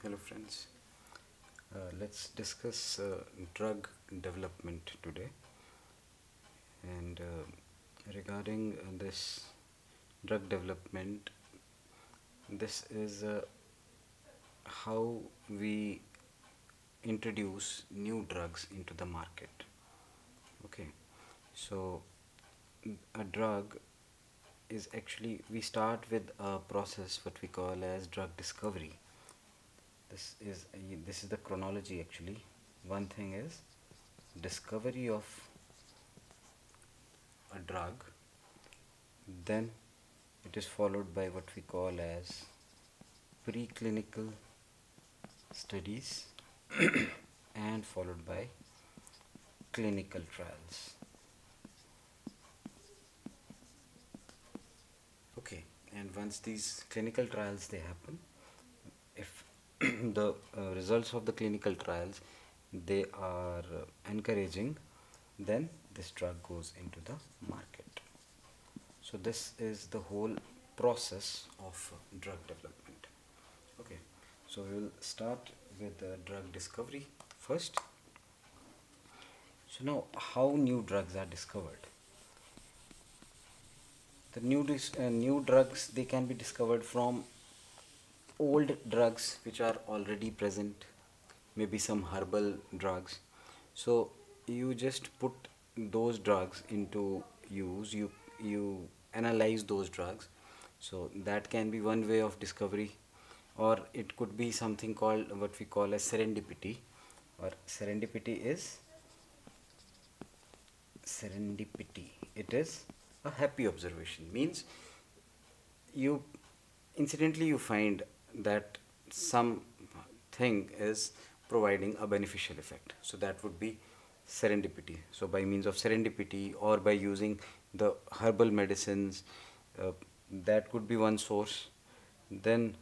Hello friends, let's discuss drug development today. And regarding this drug development, this is how we introduce new drugs into the market. Okay, so a drug is actually, we start with a process what we call as drug discovery. This is the chronology actually. One thing is discovery of a drug, then it is followed by what we call as preclinical studies and followed by clinical trials. Okay, and once these clinical trials they happen, if the results of the clinical trials they are encouraging, then this drug goes into the market. So this is the whole process of drug development. Okay, so we will start with drug discovery first. So now, how new drugs are discovered? The new drugs they can be discovered from old drugs which are already present, maybe some herbal drugs. So you just put those drugs into use. You analyze those drugs. So that can be one way of discovery, or it could be something called what we call as serendipity. Or serendipity. It is a happy observation. Means you incidentally you find that something is providing a beneficial effect, so that would be serendipity. So by means of serendipity or by using the herbal medicines, uh, that could be one source. Then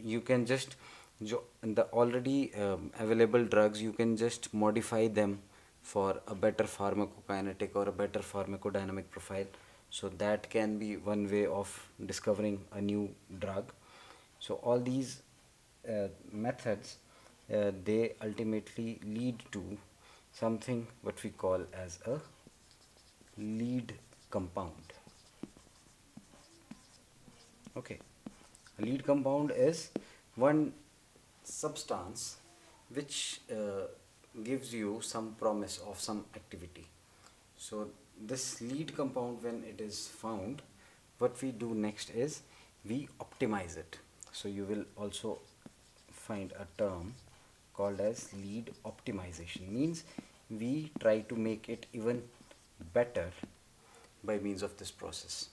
you can just the already available drugs, you can just modify them for a better pharmacokinetic or a better pharmacodynamic profile. So that can be one way of discovering a new drug. So all these methods they ultimately lead to something what we call as a lead compound. Okay, a lead compound is one substance which gives you some promise of some activity. So this lead compound, when it is found, what we do next is we optimize it. So you will also find a term called as lead optimization. Means we try to make it even better by means of this process,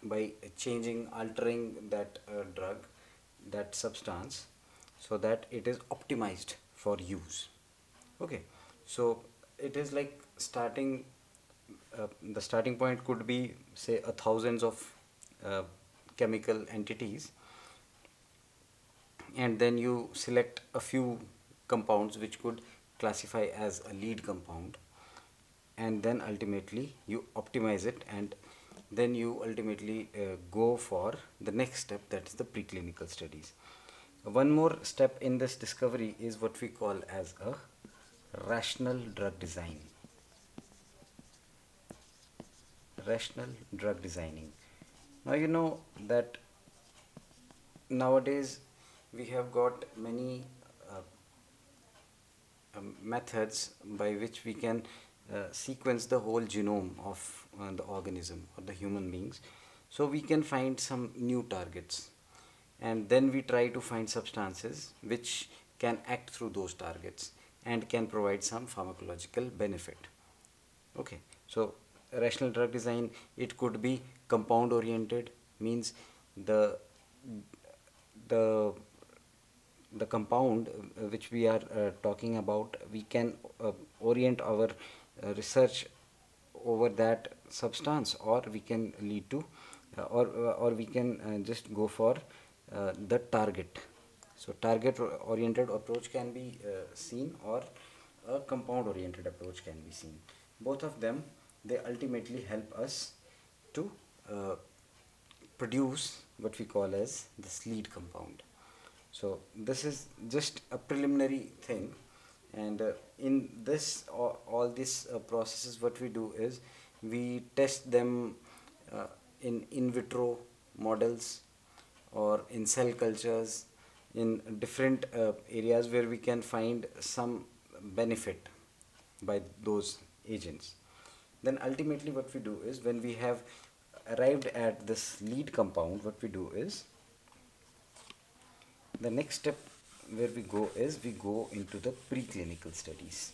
by changing, altering that drug, that substance, so that it is optimized for use. Okay, so it is like starting, the starting point could be say a thousands of uh, chemical entities, and then you select a few compounds which could classify as a lead compound, and then ultimately you optimize it, and then you ultimately go for the next step, that is the preclinical studies. One more step in this discovery is what we call as a rational drug design. Rational drug designing. Now you know that nowadays we have got many uh, methods by which we can sequence the whole genome of the organism or the human beings. So we can find some new targets, and then we try to find substances which can act through those targets and can provide some pharmacological benefit. Okay, so rational drug design, it could be compound oriented. Means the the the compound which we are talking about, we can orient our research over that substance, or we can lead to or we can just go for the target. So target oriented approach can be seen, or a compound oriented approach can be seen. Both of them, they ultimately help us to produce what we call as this lead compound. So this is just a preliminary thing, and in this all these processes, what we do is we test them in vitro models or in cell cultures in different areas where we can find some benefit by those agents. Then ultimately what we do is, when we have arrived at this lead compound, what we do is, the next step where we go is we go into the preclinical studies.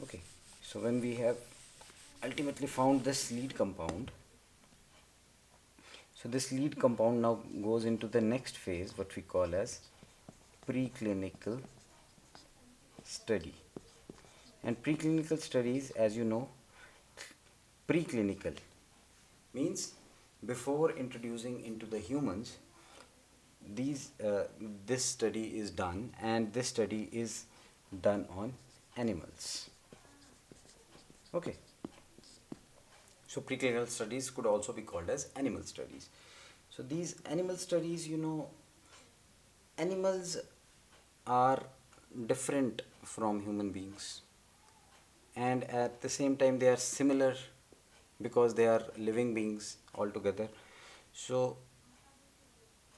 Okay, so when we have ultimately found this lead compound, so this lead compound now goes into the next phase, what we call as preclinical study. And preclinical studies, as you know, preclinical means before introducing into the humans, this study is done, and this study is done on animals. Okay, so preclinical studies could also be called as animal studies. So these animal studies, animals are different from human beings, and at the same time they are similar because they are living beings altogether. So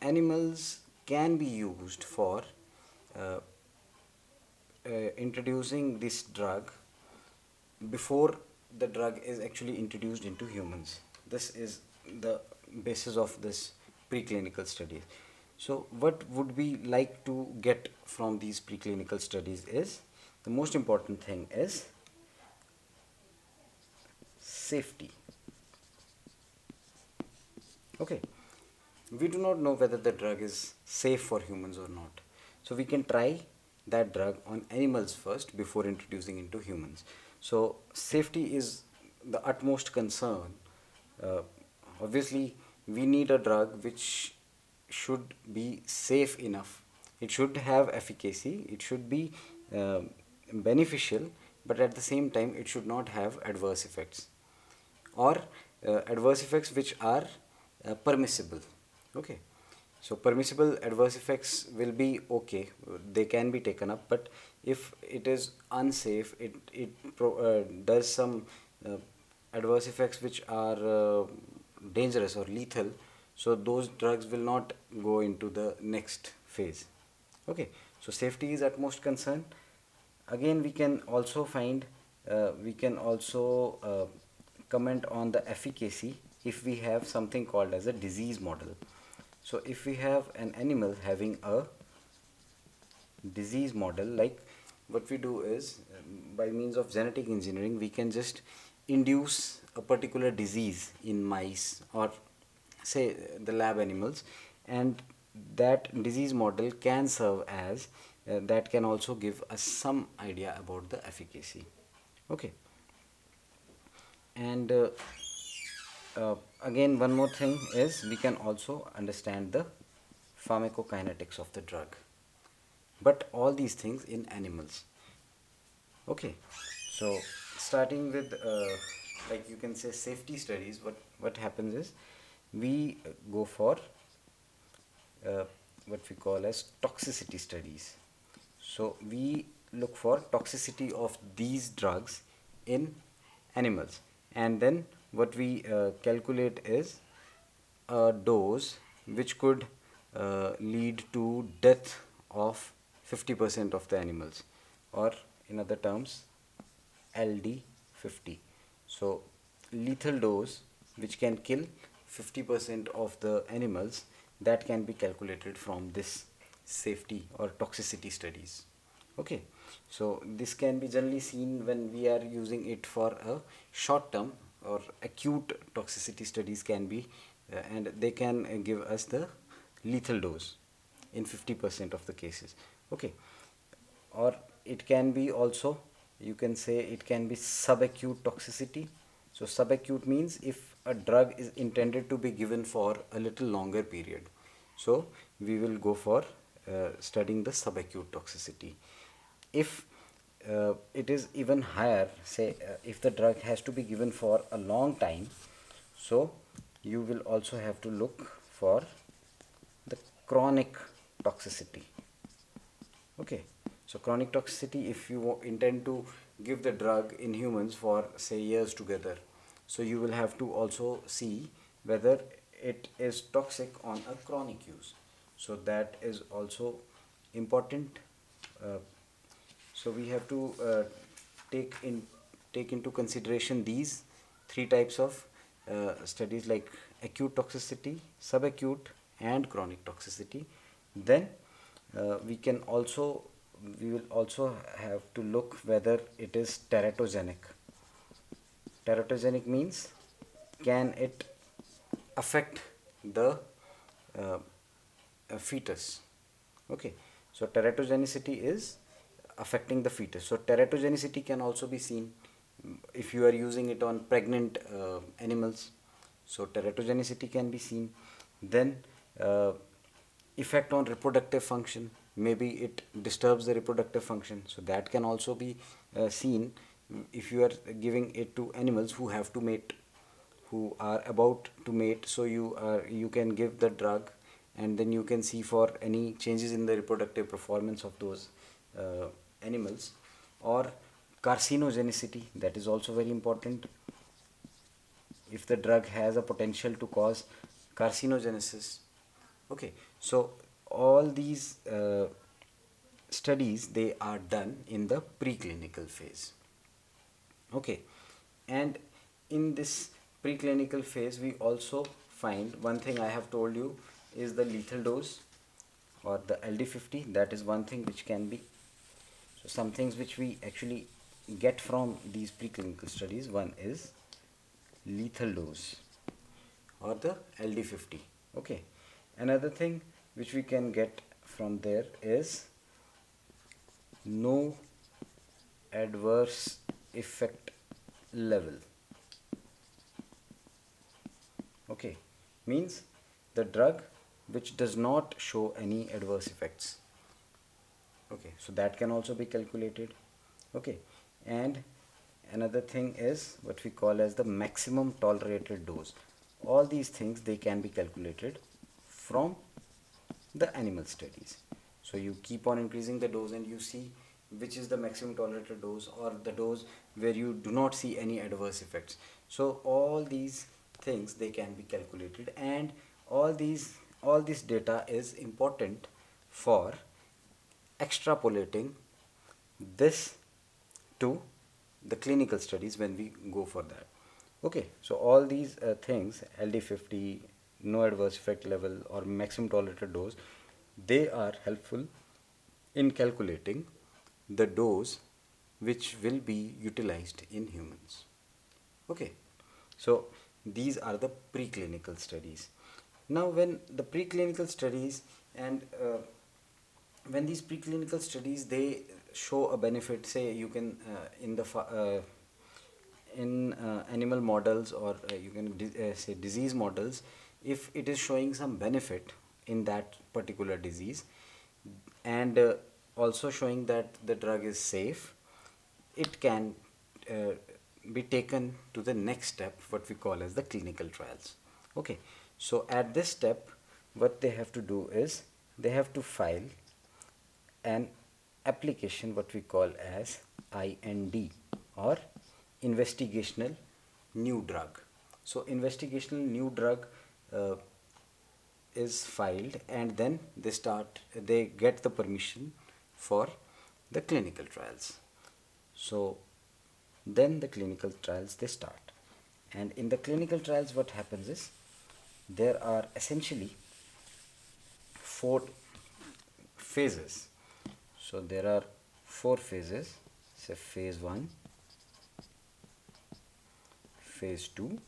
animals can be used for uh, introducing this drug before the drug is actually introduced into humans. This is the basis of this preclinical studies. So what would we like to get from these preclinical studies is, the most important thing is safety. Okay, we do not know whether the drug is safe for humans or not, so we can try that drug on animals first before introducing into humans. So safety is the utmost concern. uh, Obviously we need a drug which should be safe enough. It should have efficacy, it should be beneficial, but at the same time it should not have adverse effects, or adverse effects which are permissible. Okay, so permissible adverse effects will be okay, they can be taken up, but if it is unsafe, it does some uh, adverse effects which are dangerous or lethal, so those drugs will not go into the next phase. Okay, so safety is utmost concern. Again, we can also comment on the efficacy if we have something called as a disease model. So if we have an animal having a disease model, like, what we do is, by means of genetic engineering, we can just induce a particular disease in mice, or say the lab animals, and that disease model can serve as that can also give us some idea about the efficacy. Okay, and again, one more thing is, we can also understand the pharmacokinetics of the drug, but all these things in animals. Okay, so starting with like, you can say, safety studies, what happens is, we go for uh, what we call as toxicity studies. So we look for toxicity of these drugs in animals, and then what we calculate is a dose which could lead to death of 50% of the animals, or in other terms, LD50. So lethal dose which can kill 50% of the animals, that can be calculated from this safety or toxicity studies. Okay, so this can be generally seen when we are using it for a short term or acute toxicity studies can be, and they can give us the lethal dose in 50% of the cases. Okay, or it can be also, you can say, it can be subacute toxicity. So subacute means if a drug is intended to be given for a little longer period, so we will go for studying the subacute toxicity. If it is even higher, say if the drug has to be given for a long time, so you will also have to look for the chronic toxicity. Okay, so chronic toxicity, if you intend to give the drug in humans for say years together, so you will have to also see whether it is toxic on a chronic use. So that is also important. Uh, so we have to take in take into consideration these three types of studies, like acute toxicity, subacute, and chronic toxicity. Then we will also have to look whether it is teratogenic. Teratogenic means, can it affect the uh, fetus? Okay, so teratogenicity is affecting the fetus. So teratogenicity can also be seen if you are using it on pregnant animals. So teratogenicity can be seen. Then uh, effect on reproductive function, maybe it disturbs the reproductive function, so that can also be seen if you are giving it to animals who have to mate, who are about to mate. So you can give the drug, and then you can see for any changes in the reproductive performance of those animals. Or carcinogenicity, that is also very important. If the drug has a potential to cause carcinogenesis. Okay, so all these studies, they are done in the preclinical phase. Okay, and in this preclinical phase we also find one thing I have told you is the lethal dose, or the LD50. That is one thing which can be, so some things which we actually get from these preclinical studies. One is lethal dose, or the LD50. Okay, another thing which we can get from there is no adverse effect level. Okay, means the drug which does not show any adverse effects. Okay, so that can also be calculated. Okay, and another thing is what we call as the maximum tolerated dose. All these things, they can be calculated from the animal studies. So you keep on increasing the dose and you see which is the maximum tolerated dose, or the dose where you do not see any adverse effects. So all these things, they can be calculated, and all this data is important for extrapolating this to the clinical studies when we go for that. Okay, so all these things, LD50, no adverse effect level, or maximum tolerated dose, they are helpful in calculating the dose which will be utilized in humans. Okay, so these are the preclinical studies. Now when the preclinical studies, and when these preclinical studies, they show a benefit, say you can in animal models, or you can say disease models, if it is showing some benefit in that particular disease, and also showing that the drug is safe, it can uh, be taken to the next step, what we call as the clinical trials. Okay, so at this step, what they have to do is they have to file an application, what we call as IND, or investigational new drug. So investigational new drug uh, is filed, and then they get the permission for the clinical trials. So then the clinical trials, they start, and in the clinical trials what happens is there are essentially four phases. So there are four phases. So phase 1, phase 2,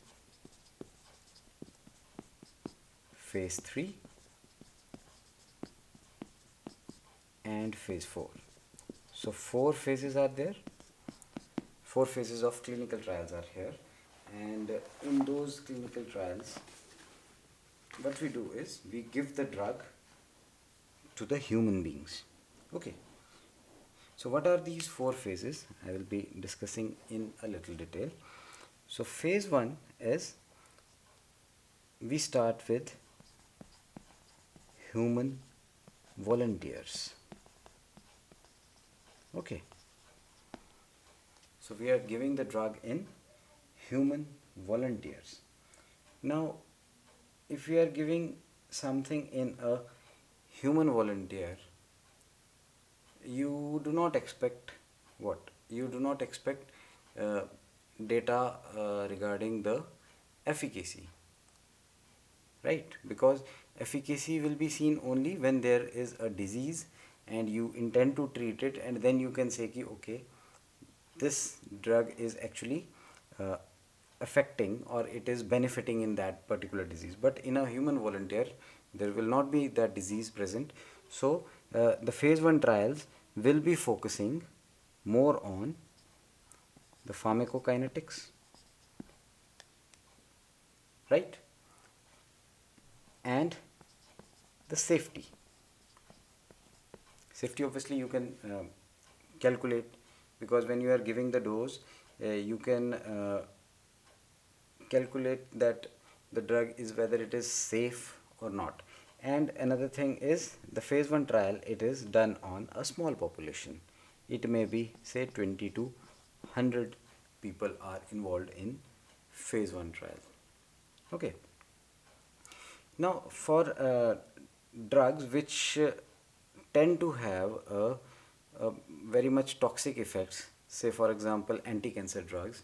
phase 3, and phase 4. So four phases are there. Four phases of clinical trials are here, and in those clinical trials, what we do is we give the drug to the human beings. Okay, so what are these four phases? I will be discussing in a little detail. So phase 1 is, we start with human volunteers. Okay, so we are giving the drug in human volunteers. Now, if we are giving something in a human volunteer, you do not expect what? You do not expect uh, data regarding the efficacy, right? Because efficacy will be seen only when there is a disease and you intend to treat it, and then you can say ki, okay, this drug is actually uh, affecting or it is benefiting in that particular disease. But in a human volunteer, there will not be that disease present. So the phase 1 trials will be focusing more on the pharmacokinetics, right, and the safety. Safety obviously you can calculate, because when you are giving the dose, you can calculate that the drug is whether it is safe or not. And another thing is the phase 1 trial, it is done on a small population. It may be say 20 to 100 people are involved in phase 1 trial. Okay. Now, for drugs which tend to have a very much toxic effects, say for example anti-cancer drugs,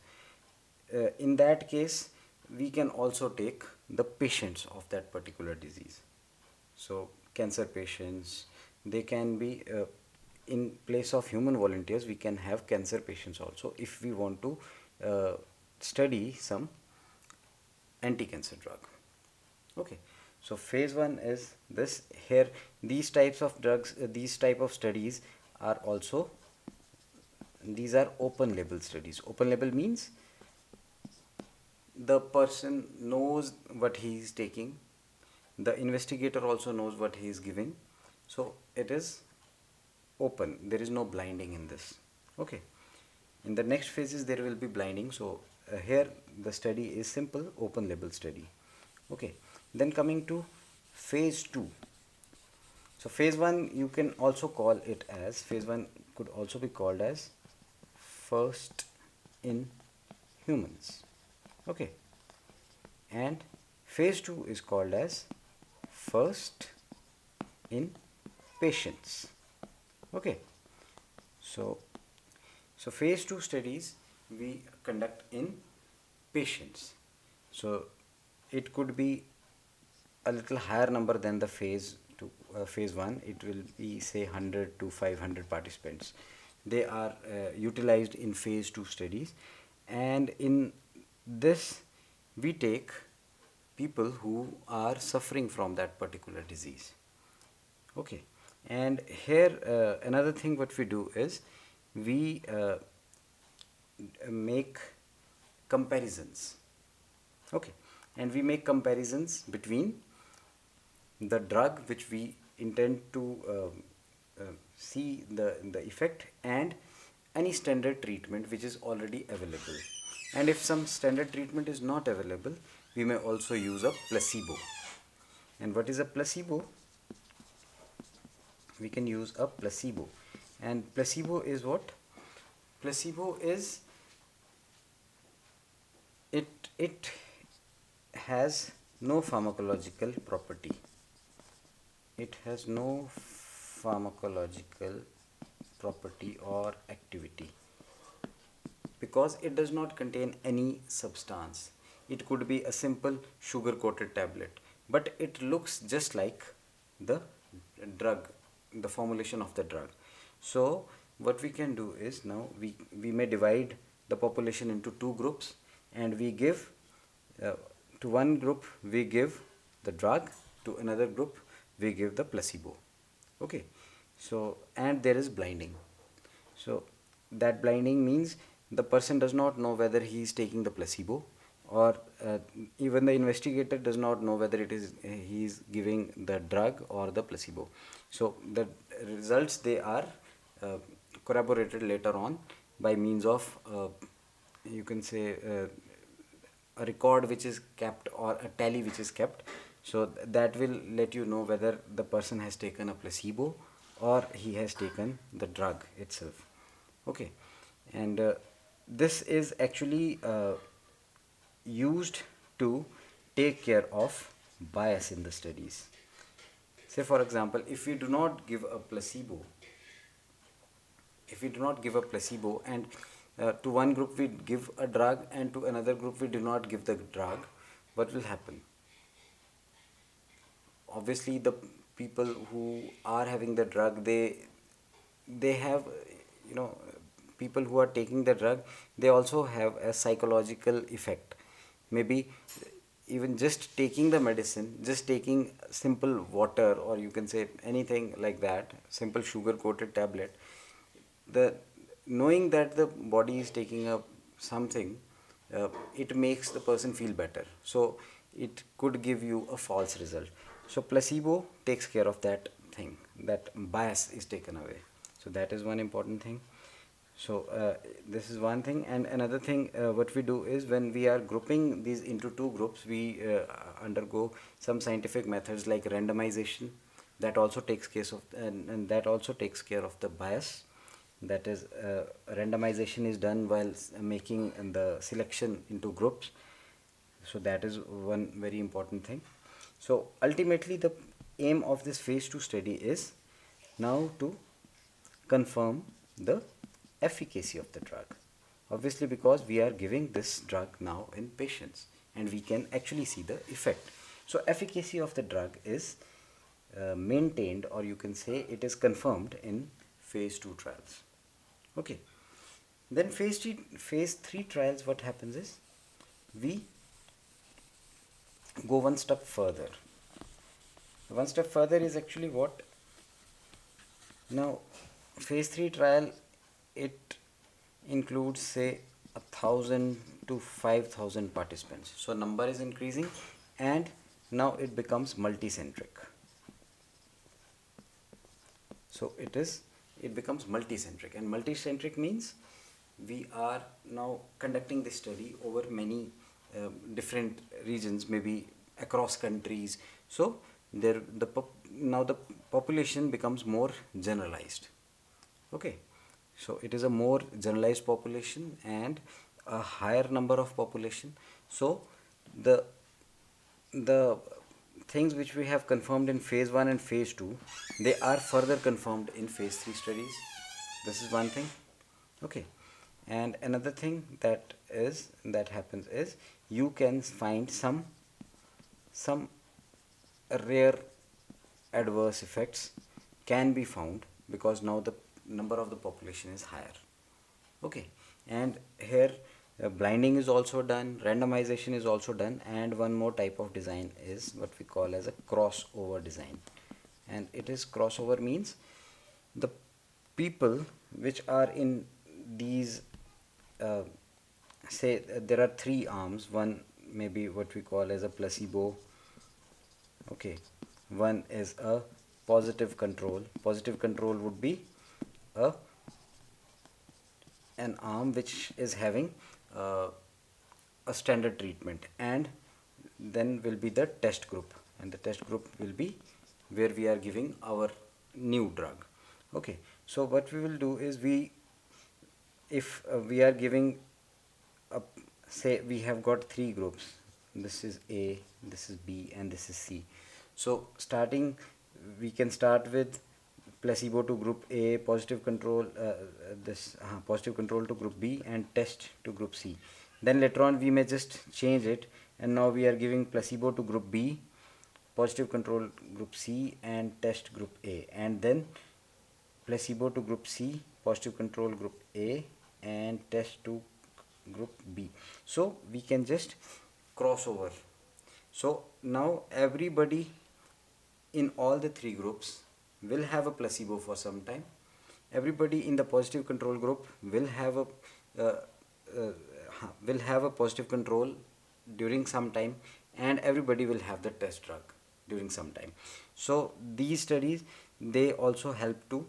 in that case we can also take the patients of that particular disease. So cancer patients, they can be in place of human volunteers, we can have cancer patients also if we want to study some anti-cancer drug. Okay, so phase 1 is this. Here these types of drugs, these type of studies are also, these are open label studies. Open label means the person knows what he is taking, the investigator also knows what he is giving, so it is open, there is no blinding in this. Okay, in the next phases there will be blinding. So here the study is simple open label study. Okay, then coming to phase 2. So phase 1 you can also call it as, phase 1 could also be called as first in humans. Okay, and phase 2 is called as first in patients. Okay, so phase 2 studies we conduct in patients. So it could be a little higher number than the phase 2, phase 1. It will be say 100 to 500 participants. They are utilized in phase 2 studies, and in this we take people who are suffering from that particular disease. Okay, and here another thing what we do is we make comparisons. Okay, and we make comparisons between the drug which we intend to see the effect and any standard treatment which is already available. And if some standard treatment is not available, we may also use a placebo. And what is a placebo? We can use a placebo. And placebo is what? Placebo is, it has no pharmacological property. It has no pharmacological property or activity because it does not contain any substance. It could be a simple sugar coated tablet, but it looks just like the drug, the formulation of the drug. So what we can do is, now we may divide the population into two groups, and we give to one group we give the drug, to another group we give the placebo. Okay, so and there is blinding. So that blinding means the person does not know whether he is taking the placebo, or even the investigator does not know whether it is he is giving the drug or the placebo. So the results, they are corroborated later on by means of you can say a record which is kept, or a tally which is kept. So that will let you know whether the person has taken a placebo or he has taken the drug itself. Okay, and this is actually used to take care of bias in the studies. Say for example, if we do not give a placebo, and to one group we give a drug and to another group we do not give the drug, what will happen? Obviously the people who are having the drug, they have, you know, people who are taking the drug, they also have a psychological effect. Maybe even just taking the medicine, just taking simple water, or you can say anything like that, simple sugar coated tablet, the knowing that the body is taking up something, it makes the person feel better, so it could give you a false result. So placebo takes care of that thing, that bias is taken away. So that is one important thing. So this is one thing, and another thing, what we do is when we are grouping these into two groups, we undergo some scientific methods like randomization. That also takes case of, and that also takes care of the bias. That is, randomization is done while making the selection into groups. So that is one very important thing. So ultimately the aim of this phase 2 study is now to confirm the efficacy of the drug. Obviously, because we are giving this drug now in patients and we can actually see the effect. So efficacy of the drug is maintained, or you can say it is confirmed in phase 2 trials. Okay. Then phase 3 trials, what happens is we go one step further. One step further is actually what? Now, phase 3 trial, it includes say 1,000 to 5,000 participants. So number is increasing, and now it becomes multicentric. So it becomes multicentric, and multicentric means we are now conducting this study over many different regions, maybe across countries. So now the population becomes more generalized. Okay, so it is a more generalized population and a higher number of population. So the things which we have confirmed in phase 1 and phase 2, they are further confirmed in phase 3 studies. This is one thing. Okay, and another thing that happens is you can find some rare adverse effects can be found because now the number of the population is higher. Okay, and here blinding is also done, randomization is also done, and one more type of design is what we call as a crossover design. And it is crossover means the people which are in these say there are three arms, one maybe what we call as a placebo. Okay, one is a positive control. Positive control would be a an arm which is having a standard treatment, and then will be the test group, and the test group will be where we are giving our new drug. Okay, so what we will do is if we are giving a, say we have got three groups, this is A, this is B, and this is C. So we can start with placebo to group A, positive control positive control to group B, and test to group C. Then later on we may just change it, and now we are giving placebo to group B, positive control group C, and test group A, and then placebo to group C, positive control group A, and test to group B. So we can just cross over. So now everybody in all the three groups will have a placebo for some time. Everybody in the positive control group will have a positive control during some time, and everybody will have the test drug during some time. So these studies, they also help to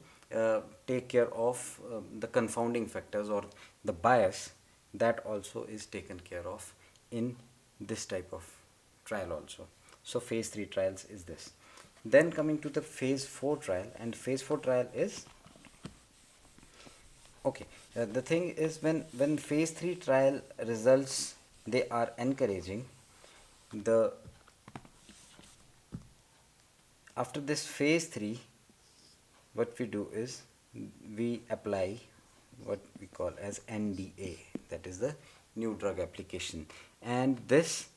take care of the confounding factors or the bias that also is taken care of in this type of trial also. So phase 3 trials is this. Then coming to the phase 4 trial, and phase 4 trial is okay. The thing is, when phase 3 trial results, they are encouraging, the after this phase 3, what we do is we apply what we call as NDA, that is the new drug application. And this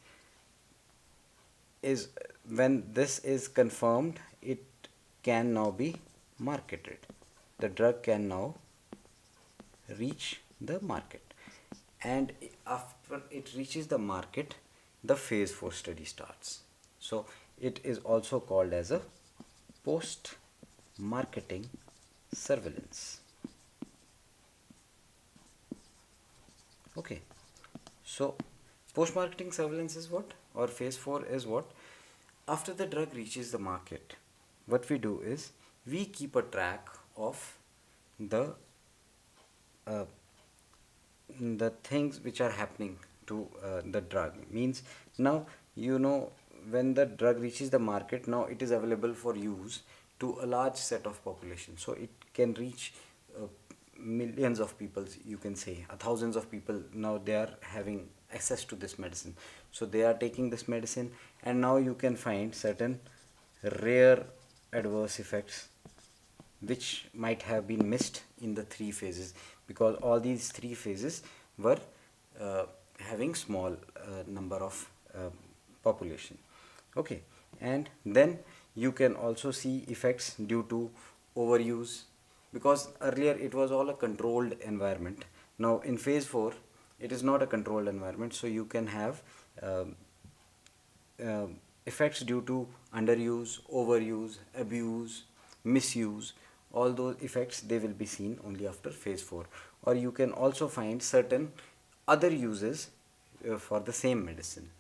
is, when this is confirmed, it can now be marketed. The drug can now reach the market, and after it reaches the market, the phase 4 study starts. So it is also called as a post marketing surveillance. Okay, so post marketing surveillance is what, or phase 4 is what? After the drug reaches the market, what we do is we keep a track of the uh, the things which are happening to the drug. Means, now you know, when the drug reaches the market, now it is available for use to a large set of population. So it can reach millions of people, you can say thousands of people. Now they are having access to this medicine, so they are taking this medicine, and now you can find certain rare adverse effects which might have been missed in the 3 phases, because all these 3 phases were having small number of population. Okay, and then you can also see effects due to overuse, because earlier it was all a controlled environment. Now in phase 4 it is not a controlled environment, so you can have effects due to underuse, overuse, abuse, misuse. All those effects, they will be seen only after phase 4. Or you can also find certain other uses for the same medicine.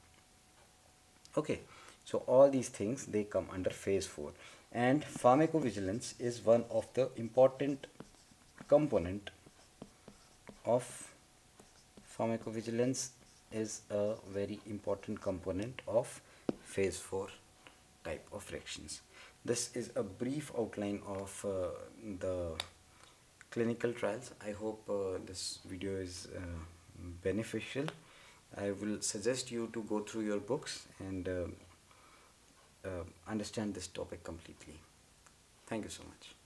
Okay, so all these things, they come under phase 4. And pharmacovigilance is one of the important component of pharmacovigilance is a very important component of phase 4 type of reactions. This is a brief outline of the clinical trials. I hope this video is beneficial. I will suggest you to go through your books and understand this topic completely. Thank you so much.